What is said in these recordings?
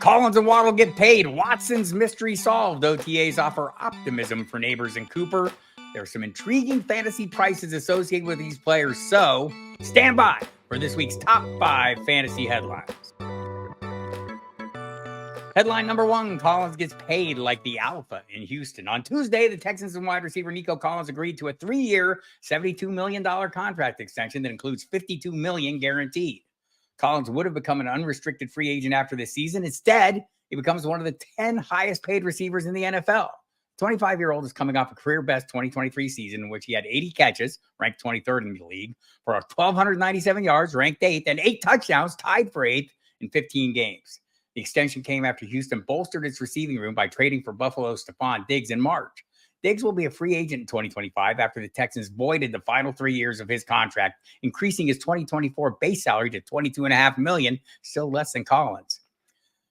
Collins and Waddle get paid. Watson's mystery solved. OTAs offer optimism for Nabers and Cooper. There are some intriguing fantasy prices associated with these players, so stand by for this week's top 5 fantasy headlines. Headline number 1, Collins gets paid like the alpha in Houston. On Tuesday, the Texans and wide receiver Nico Collins agreed to a 3-year, $72 million contract extension that includes $52 million guaranteed. Collins would have become an unrestricted free agent after this season. Instead, he becomes one of the 10 highest paid receivers in the NFL. 25-year-old is coming off a career-best 2023 season in which he had 80 catches, ranked 23rd in the league, for 1,297 yards, ranked 8th, and 8 touchdowns, tied for 8th in 15 games. The extension came after Houston bolstered its receiving room by trading for Buffalo's Stephon Diggs in March. Diggs will be a free agent in 2025 after the Texans voided the final 3 years of his contract, increasing his 2024 base salary to $22.5 million, still less than Collins.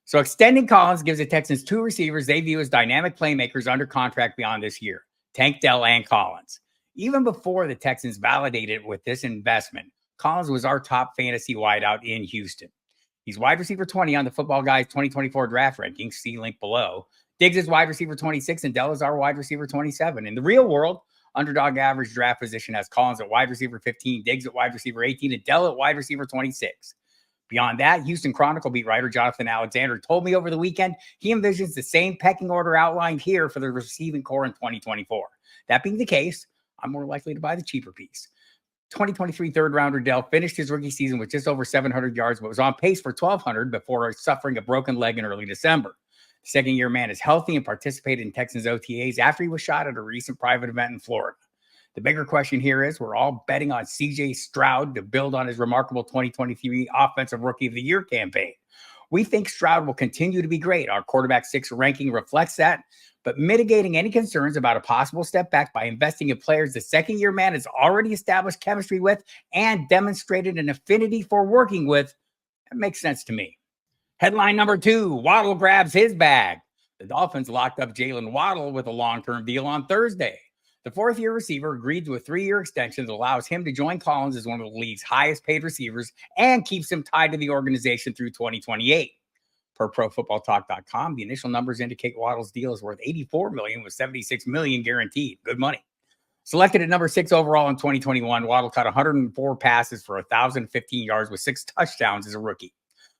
So extending Collins gives the Texans 2 receivers they view as dynamic playmakers under contract beyond this year, Tank Dell and Collins. Even before the Texans validated with this investment, Collins was our top fantasy wideout in Houston. He's wide receiver 20 on the Football Guys 2024 draft rankings, see link below. Diggs is wide receiver 26, and Dell is our wide receiver 27. In the real world, underdog average draft position has Collins at wide receiver 15, Diggs at wide receiver 18, and Dell at wide receiver 26. Beyond that, Houston Chronicle beat writer Jonathan Alexander told me over the weekend he envisions the same pecking order outlined here for the receiving core in 2024. That being the case, I'm more likely to buy the cheaper piece. 2023 third-rounder Dell finished his rookie season with just over 700 yards, but was on pace for 1,200 before suffering a broken leg in early December. The second-year man is healthy and participated in Texans OTAs after he was shot at a recent private event in Florida. The bigger question here is we're all betting on C.J. Stroud to build on his remarkable 2023 Offensive Rookie of the Year campaign. We think Stroud will continue to be great. Our quarterback 6 ranking reflects that, but mitigating any concerns about a possible step back by investing in players the second-year man has already established chemistry with and demonstrated an affinity for working with, that makes sense to me. Headline number 2, Waddle grabs his bag. The Dolphins locked up Jaylen Waddle with a long-term deal on Thursday. The 4th-year receiver agreed to a 3-year extension that allows him to join Collins as one of the league's highest-paid receivers and keeps him tied to the organization through 2028. Per ProFootballTalk.com, the initial numbers indicate Waddle's deal is worth $84 million with $76 million guaranteed. Good money. Selected at number 6 overall in 2021, Waddle caught 104 passes for 1,015 yards with 6 touchdowns as a rookie.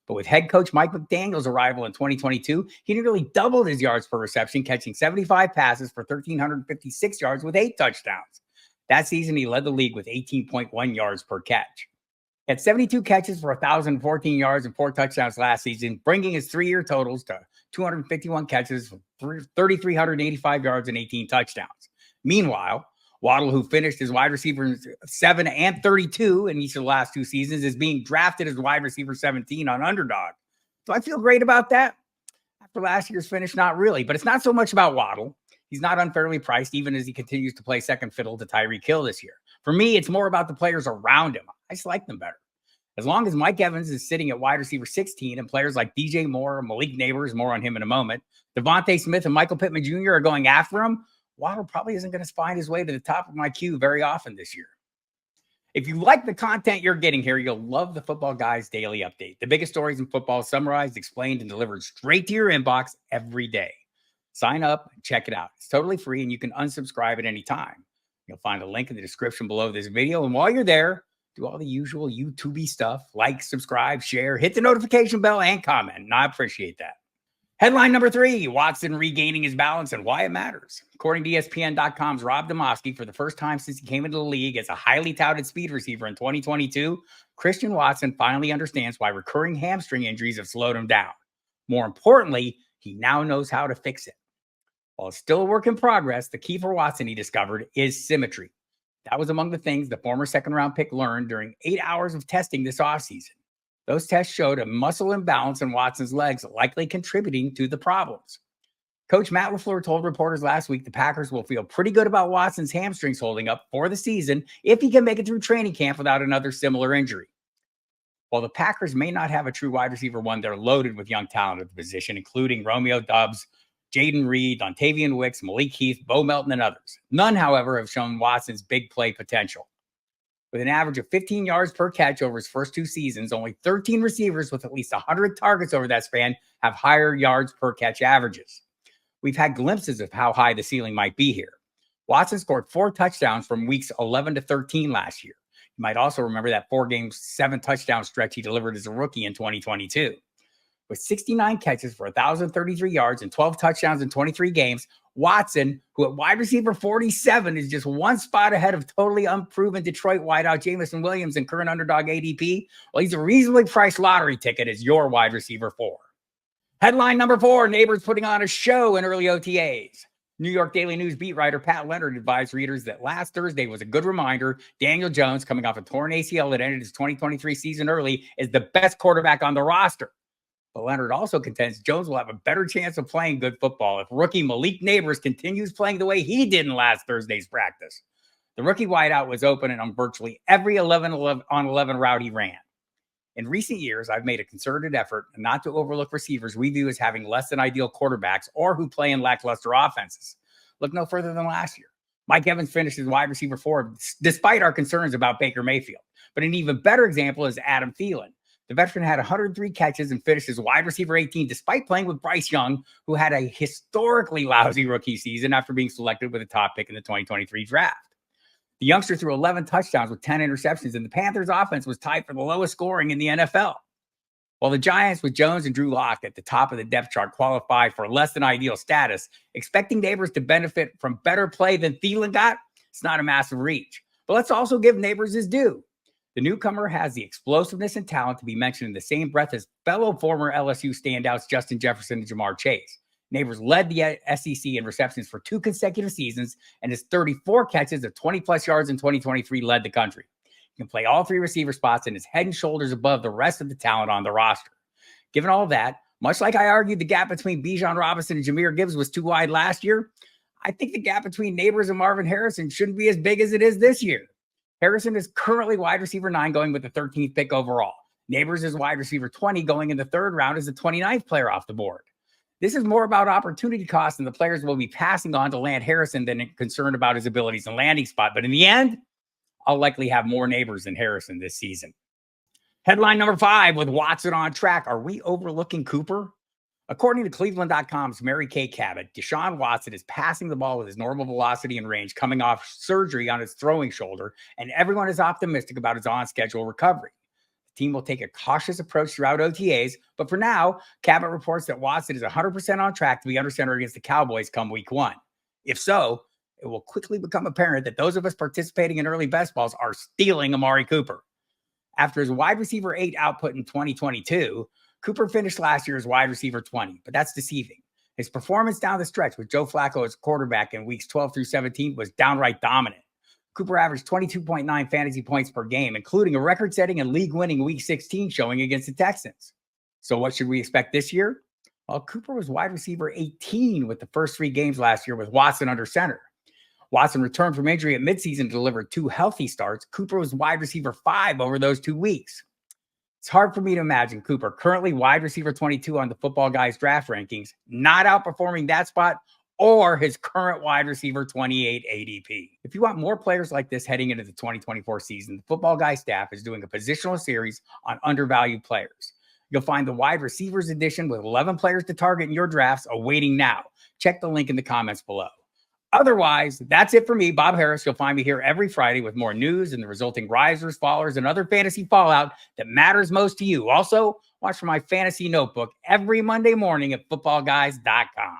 But with head coach Mike McDaniel's arrival in 2022, he nearly doubled his yards per reception, catching 75 passes for 1,356 yards with 8 touchdowns. That season, he led the league with 18.1 yards per catch. He had 72 catches for 1,014 yards and 4 touchdowns last season, bringing his 3-year totals to 251 catches for 3,385 yards and 18 touchdowns. Meanwhile, Waddle, who finished as wide receiver 7 and 32 in each of the last 2 seasons, is being drafted as wide receiver 17 on Underdog. Do I feel great about that? After last year's finish, not really. But it's not so much about Waddle. He's not unfairly priced, even as he continues to play second fiddle to Tyreek Hill this year. For me, it's more about the players around him. I just like them better. As long as Mike Evans is sitting at wide receiver 16 and players like DJ Moore, Malik Nabers, more on him in a moment, Devontae Smith and Michael Pittman Jr. are going after him, Waddle probably isn't going to find his way to the top of my queue very often this year. If you like the content you're getting here, you'll love the Football Guys Daily Update. The biggest stories in football summarized, explained, and delivered straight to your inbox every day. Sign up and check it out. It's totally free, and you can unsubscribe at any time. You'll find a link in the description below this video. And while you're there, do all the usual YouTube-y stuff. Like, subscribe, share, hit the notification bell, and comment. And I appreciate that. Headline number 3, Watson regaining his balance and why it matters. According to ESPN.com's Rob Demovsky, for the first time since he came into the league as a highly touted speed receiver in 2022, Christian Watson finally understands why recurring hamstring injuries have slowed him down. More importantly, he now knows how to fix it. While it's still a work in progress, the key for Watson, he discovered, is symmetry. That was among the things the former second-round pick learned during 8 hours of testing this offseason. Those tests showed a muscle imbalance in Watson's legs, likely contributing to the problems. Coach Matt LaFleur told reporters last week the Packers will feel pretty good about Watson's hamstrings holding up for the season if he can make it through training camp without another similar injury. While the Packers may not have a true wide receiver one, they're loaded with young talent at the position, including Romeo Doubs, Jaden Reed, Dontavian Wicks, Malik Heath, Bo Melton, and others. None, however, have shown Watson's big play potential. With an average of 15 yards per catch over his first 2 seasons, only 13 receivers with at least 100 targets over that span have higher yards per catch averages. We've had glimpses of how high the ceiling might be here. Watson scored 4 touchdowns from weeks 11 to 13 last year. You might also remember that 4-game, 7-touchdown stretch he delivered as a rookie in 2022. With 69 catches for 1,033 yards and 12 touchdowns in 23 games, Watson, who at wide receiver 47 is just one spot ahead of totally unproven Detroit wideout Jameson Williams and current underdog ADP, well, he's a reasonably priced lottery ticket as your wide receiver 4. Headline number 4, Nabers putting on a show in early OTAs. New York Daily News beat writer Pat Leonard advised readers that last Thursday was a good reminder Daniel Jones, coming off a torn ACL that ended his 2023 season early, is the best quarterback on the roster. But Leonard also contends Jones will have a better chance of playing good football if rookie Malik Nabers continues playing the way he did in last Thursday's practice. The rookie wideout was open on virtually every 11-on-11 route he ran. In recent years, I've made a concerted effort not to overlook receivers we view as having less than ideal quarterbacks or who play in lackluster offenses. Look no further than last year. Mike Evans finished as wide receiver 4 despite our concerns about Baker Mayfield. But an even better example is Adam Thielen. The veteran had 103 catches and finished as wide receiver 18 despite playing with Bryce Young, who had a historically lousy rookie season after being selected with a top pick in the 2023 draft. The youngster threw 11 touchdowns with 10 interceptions, and the Panthers' offense was tied for the lowest scoring in the NFL. While the Giants with Jones and Drew Lock at the top of the depth chart qualify for less than ideal status, expecting Nabers to benefit from better play than Thielen got, it's not a massive reach. But let's also give Nabers his due. The newcomer has the explosiveness and talent to be mentioned in the same breath as fellow former LSU standouts Justin Jefferson and Jamar Chase. Nabers led the SEC in receptions for 2 consecutive seasons, and his 34 catches of 20-plus yards in 2023 led the country. He can play all 3 receiver spots and is head and shoulders above the rest of the talent on the roster. Given all that, much like I argued the gap between Bijan Robinson and Jahmyr Gibbs was too wide last year, I think the gap between Nabers and Marvin Harrison shouldn't be as big as it is this year. Harrison is currently wide receiver 9 going with the 13th pick overall. Nabers is wide receiver 20 going in the 3rd round as the 29th player off the board. This is more about opportunity cost and the players will be passing on to land Harrison than concerned about his abilities and landing spot. But in the end, I'll likely have more Nabers than Harrison this season. Headline number 5, with Watson on track, are we overlooking Cooper? According to Cleveland.com's Mary Kay Cabot, Deshaun Watson is passing the ball with his normal velocity and range coming off surgery on his throwing shoulder, and everyone is optimistic about his on-schedule recovery. The team will take a cautious approach throughout OTAs, but for now, Cabot reports that Watson is 100% on track to be under center against the Cowboys come week 1. If so, it will quickly become apparent that those of us participating in early best balls are stealing Amari Cooper. After his wide receiver 8 output in 2022, Cooper finished last year as wide receiver 20, but that's deceiving. His performance down the stretch with Joe Flacco as quarterback in weeks 12 through 17 was downright dominant. Cooper averaged 22.9 fantasy points per game, including a record-setting and league-winning Week 16 showing against the Texans. So what should we expect this year? Well, Cooper was wide receiver 18 with the first 3 games last year with Watson under center. Watson returned from injury at midseason and delivered 2 healthy starts. Cooper was wide receiver 5 over those 2 weeks. It's hard for me to imagine Cooper, currently wide receiver 22 on the Football Guys draft rankings, not outperforming that spot or his current wide receiver 28 ADP. If you want more players like this heading into the 2024 season, the Football Guy staff is doing a positional series on undervalued players. You'll find the wide receivers edition with 11 players to target in your drafts awaiting now. Check the link in the comments below. Otherwise, that's it for me, Bob Harris. You'll find me here every Friday with more news and the resulting risers, fallers, and other fantasy fallout that matters most to you. Also, watch for my fantasy notebook every Monday morning at footballguys.com.